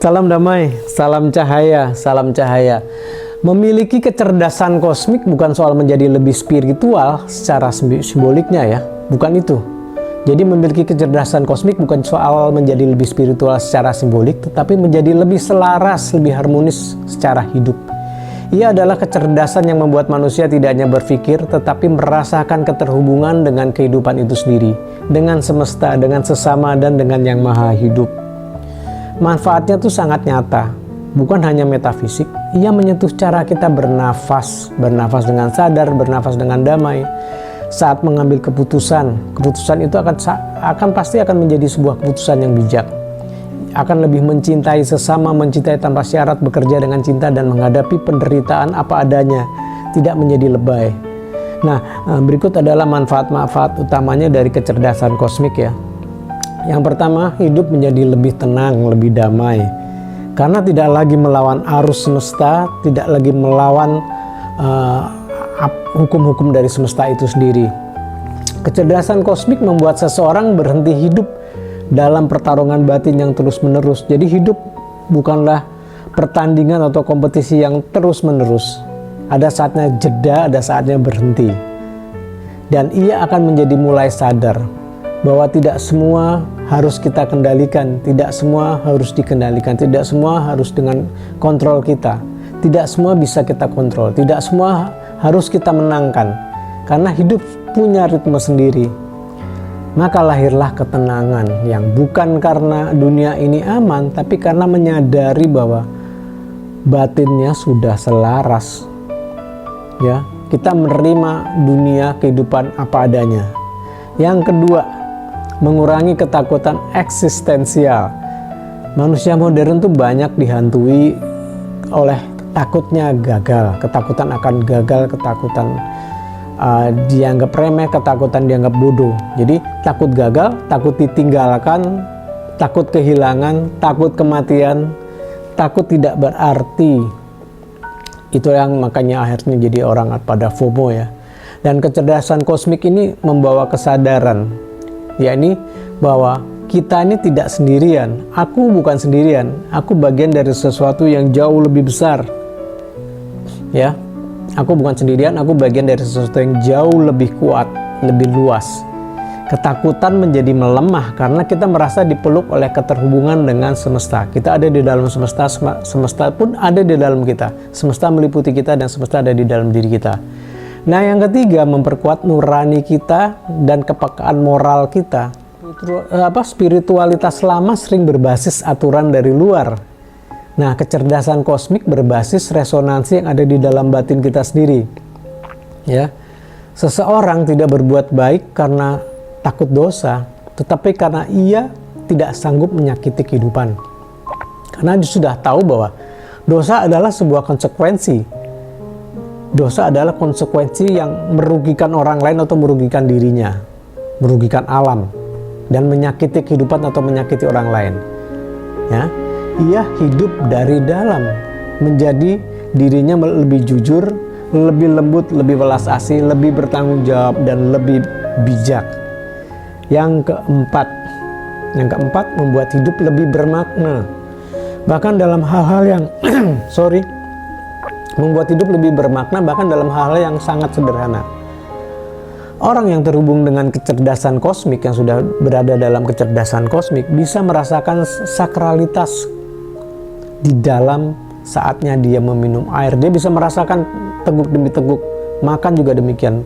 Salam damai, salam cahaya, salam cahaya. Memiliki kecerdasan kosmik bukan soal menjadi lebih spiritual secara simboliknya ya, bukan itu. Jadi memiliki kecerdasan kosmik bukan soal menjadi lebih spiritual secara simbolik, tetapi menjadi lebih selaras, lebih harmonis secara hidup. Ia adalah kecerdasan yang membuat manusia tidak hanya berpikir, tetapi merasakan keterhubungan dengan kehidupan itu sendiri, dengan semesta, dengan sesama, dan dengan yang maha hidup. Manfaatnya tuh sangat nyata, bukan hanya metafisik. Ia menyentuh cara kita bernafas dengan sadar, bernafas dengan damai. Saat mengambil keputusan itu akan pasti akan menjadi sebuah keputusan yang bijak. Akan lebih mencintai sesama, mencintai tanpa syarat, bekerja dengan cinta, dan menghadapi penderitaan apa adanya, tidak menjadi lebay. Nah, berikut adalah manfaat-manfaat utamanya dari kecerdasan kosmik ya. Yang pertama, hidup menjadi lebih tenang, lebih damai. Karena tidak lagi melawan arus semesta, tidak lagi melawan hukum-hukum dari semesta itu sendiri. Kecerdasan kosmik membuat seseorang berhenti hidup dalam pertarungan batin yang terus-menerus. Jadi hidup bukanlah pertandingan atau kompetisi yang terus-menerus. Ada saatnya jeda, ada saatnya berhenti. Dan ia akan menjadi mulai sadar bahwa tidak semua harus kita kendalikan, tidak semua harus dikendalikan, tidak semua harus dengan kontrol kita, tidak semua bisa kita kontrol, tidak semua harus kita menangkan, karena hidup punya ritme sendiri. Maka lahirlah ketenangan yang bukan karena dunia ini aman, tapi karena menyadari bahwa batinnya sudah selaras. Ya, kita menerima dunia kehidupan apa adanya. Yang kedua, mengurangi ketakutan eksistensial. Manusia modern tuh banyak dihantui oleh takutnya gagal, ketakutan akan gagal, ketakutan dianggap remeh, ketakutan dianggap bodoh. Jadi takut gagal, takut ditinggalkan, takut kehilangan, takut kematian, takut tidak berarti. Itu yang makanya akhirnya jadi orang pada FOMO ya. Dan kecerdasan kosmik ini membawa kesadaran, yakni bahwa kita ini tidak sendirian. Aku bukan sendirian, aku bagian dari sesuatu yang jauh lebih besar. Ya, aku bukan sendirian, aku bagian dari sesuatu yang jauh lebih kuat, lebih luas. Ketakutan menjadi melemah karena kita merasa dipeluk oleh keterhubungan dengan semesta. Kita ada di dalam semesta, semesta pun ada di dalam kita. Semesta meliputi kita dan semesta ada di dalam diri kita. Nah, yang ketiga, memperkuat nurani kita dan kepekaan moral kita. Spiritualitas lama sering berbasis aturan dari luar. Nah, kecerdasan kosmik berbasis resonansi yang ada di dalam batin kita sendiri. Ya, seseorang tidak berbuat baik karena takut dosa, tetapi karena ia tidak sanggup menyakiti kehidupan. Karena dia sudah tahu bahwa dosa adalah sebuah konsekuensi. Dosa adalah konsekuensi yang merugikan orang lain atau merugikan dirinya, merugikan alam, dan menyakiti kehidupan atau menyakiti orang lain. Ya, ia hidup dari dalam, menjadi dirinya lebih jujur, lebih lembut, lebih welas asih, lebih bertanggung jawab, dan lebih bijak. Yang keempat, membuat hidup lebih bermakna. Bahkan dalam hal-hal yang membuat hidup lebih bermakna bahkan dalam hal-hal yang sangat sederhana. Orang yang terhubung dengan kecerdasan kosmik, yang sudah berada dalam kecerdasan kosmik, bisa merasakan sakralitas di dalam saatnya dia meminum air. Dia bisa merasakan teguk demi teguk, makan juga demikian.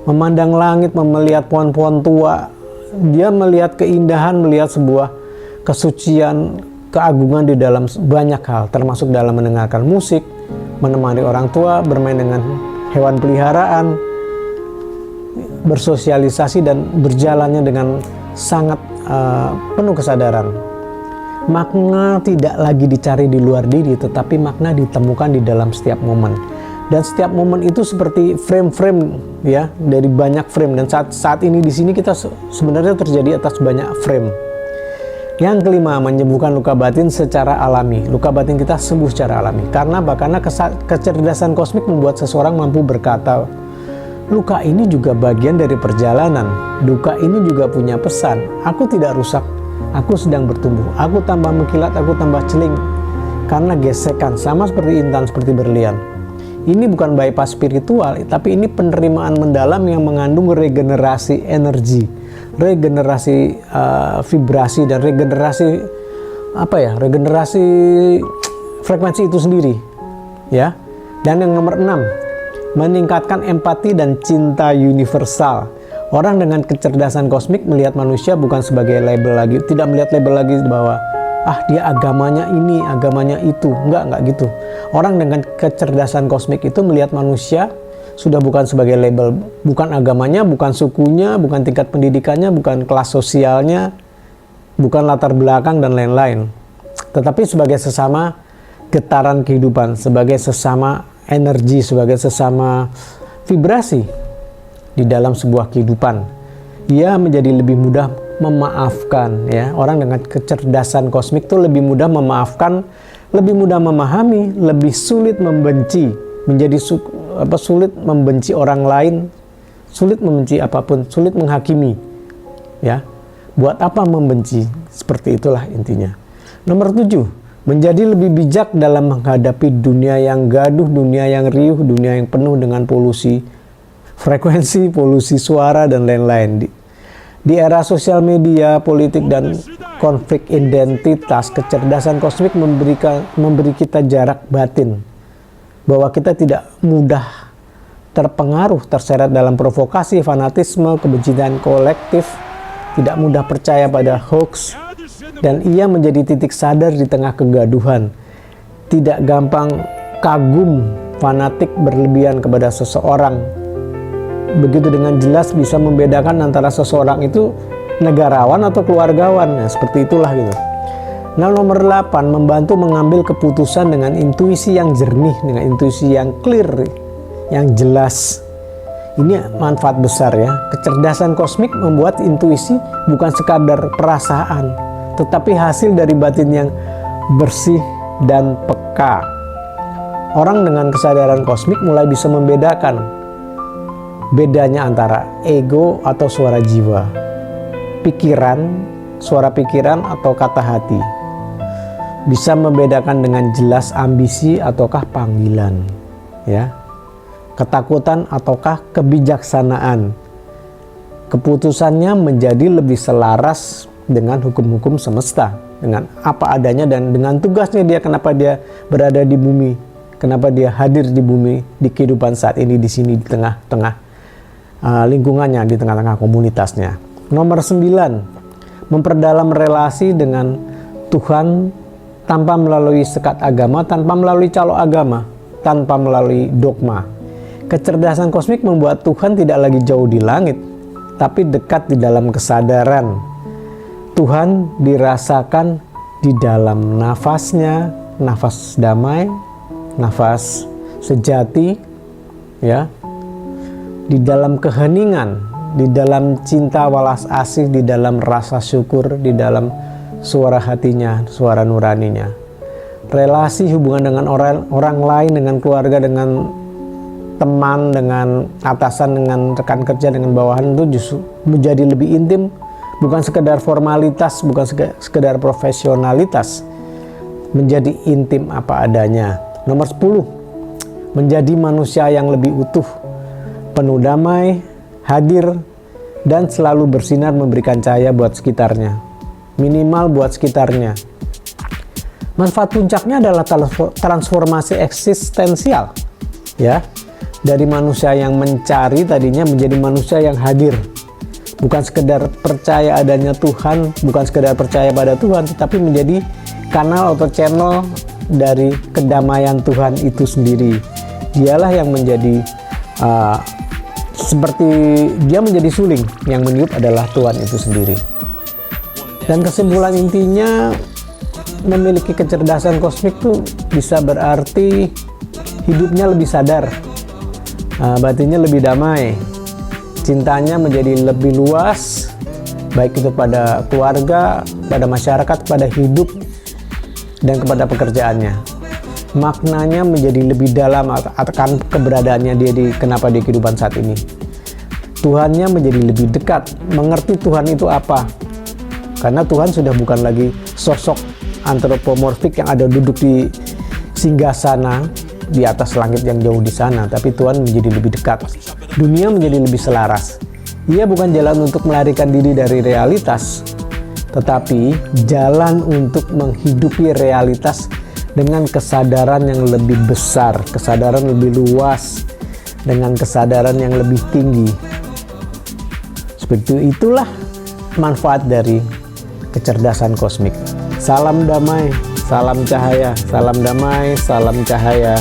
Memandang langit, melihat pohon-pohon tua, dia melihat keindahan, melihat sebuah kesucian, keagungan di dalam banyak hal, termasuk dalam mendengarkan musik, menemani orang tua, bermain dengan hewan peliharaan, bersosialisasi dan berjalannya dengan sangat penuh kesadaran. Makna tidak lagi dicari di luar diri, tetapi makna ditemukan di dalam setiap momen. Dan setiap momen itu seperti frame-frame ya, dari banyak frame. Dan saat ini di sini kita sebenarnya terjadi atas banyak frame. Yang kelima, menyembuhkan luka batin secara alami. Luka batin kita sembuh secara alami. Karena kecerdasan kosmik membuat seseorang mampu berkata, luka ini juga bagian dari perjalanan. Luka ini juga punya pesan. Aku tidak rusak Aku sedang bertumbuh, aku tambah mengkilat, aku tambah celing. Karena gesekan, sama seperti intan, seperti berlian. Ini bukan bypass spiritual, tapi ini penerimaan mendalam yang mengandung regenerasi energi, regenerasi vibrasi, dan regenerasi regenerasi frekuensi itu sendiri, ya. Dan yang nomor 6, meningkatkan empati dan cinta universal. Orang dengan kecerdasan kosmik melihat manusia bukan sebagai label lagi, tidak melihat label lagi bahwa dia agamanya ini, agamanya itu. Enggak gitu. Orang dengan kecerdasan kosmik itu melihat manusia sudah bukan sebagai label, bukan agamanya, bukan sukunya, bukan tingkat pendidikannya, bukan kelas sosialnya, bukan latar belakang dan lain-lain. Tetapi sebagai sesama getaran kehidupan, sebagai sesama energi, sebagai sesama vibrasi di dalam sebuah kehidupan. Ia menjadi lebih mudah memaafkan, ya. Orang dengan kecerdasan kosmik itu lebih mudah memaafkan, lebih mudah memahami, lebih sulit membenci, menjadi sulit membenci orang lain, sulit membenci apapun, sulit menghakimi, ya. Buat apa membenci? Seperti itulah intinya. Nomor 7, menjadi lebih bijak dalam menghadapi dunia yang gaduh, dunia yang riuh, dunia yang penuh dengan polusi frekuensi, polusi suara, dan lain-lain. Di era sosial media, politik, dan konflik identitas, kecerdasan kosmik memberi kita jarak batin, bahwa kita tidak mudah terpengaruh, terseret dalam provokasi, fanatisme, kebencian kolektif, tidak mudah percaya pada hoax, dan ia menjadi titik sadar di tengah kegaduhan. Tidak gampang kagum, fanatik berlebihan kepada seseorang. Begitu dengan jelas bisa membedakan antara seseorang itu negarawan atau keluargawan. Nah, seperti itulah gitu. Nah, nomor 8, membantu mengambil keputusan dengan intuisi yang jernih, dengan intuisi yang clear, yang jelas. Ini manfaat besar, ya. Kecerdasan kosmik membuat intuisi bukan sekadar perasaan, tetapi hasil dari batin yang bersih dan peka. Orang dengan kesadaran kosmik mulai bisa membedakan bedanya antara ego atau suara jiwa, suara pikiran atau kata hati. Bisa membedakan dengan jelas ambisi ataukah panggilan, ya. Ketakutan ataukah kebijaksanaan. Keputusannya menjadi lebih selaras dengan hukum-hukum semesta, dengan apa adanya dan dengan tugasnya dia, kenapa dia berada di bumi, kenapa dia hadir di bumi, di kehidupan saat ini, di sini, di tengah-tengah lingkungannya, di tengah-tengah komunitasnya. Nomor 9, memperdalam relasi dengan Tuhan tanpa melalui sekat agama, tanpa melalui calo agama, tanpa melalui dogma. Kecerdasan kosmik membuat Tuhan tidak lagi jauh di langit, tapi dekat di dalam kesadaran. Tuhan dirasakan di dalam nafasnya, nafas damai, nafas sejati, ya. Di dalam keheningan, di dalam cinta walas asih, di dalam rasa syukur, di dalam suara hatinya, suara nuraninya. Relasi hubungan dengan orang lain, dengan keluarga, dengan teman, dengan atasan, dengan rekan kerja, dengan bawahan itu justru menjadi lebih intim, bukan sekedar formalitas, bukan sekedar profesionalitas, menjadi intim apa adanya. Nomor 10, menjadi manusia yang lebih utuh, penuh damai, hadir, dan selalu bersinar memberikan cahaya buat sekitarnya. Minimal buat sekitarnya. Manfaat puncaknya adalah transformasi eksistensial, ya. Dari manusia yang mencari tadinya menjadi manusia yang hadir. Bukan sekedar percaya adanya Tuhan, bukan sekedar percaya pada Tuhan, tetapi menjadi kanal atau channel dari kedamaian Tuhan itu sendiri. Dialah yang menjadi seperti dia menjadi suling, yang meniup adalah Tuhan itu sendiri. Dan kesimpulan intinya, memiliki kecerdasan kosmik tuh bisa berarti hidupnya lebih sadar, batinnya lebih damai, cintanya menjadi lebih luas, baik itu pada keluarga, pada masyarakat, pada hidup, dan kepada pekerjaannya. Maknanya menjadi lebih dalam akan keberadaannya dia kenapa di kehidupan saat ini. Tuhannya menjadi lebih dekat, mengerti Tuhan itu apa, karena Tuhan sudah bukan lagi sosok antropomorfik yang ada duduk di singgasana di atas langit yang jauh di sana, tapi Tuhan menjadi lebih dekat. Dunia menjadi lebih selaras. Ia bukan jalan untuk melarikan diri dari realitas, tetapi jalan untuk menghidupi realitas dengan kesadaran yang lebih besar, kesadaran lebih luas, dengan kesadaran yang lebih tinggi. Seperti itulah manfaat dari kecerdasan kosmik. Salam damai, salam cahaya, salam damai, salam cahaya.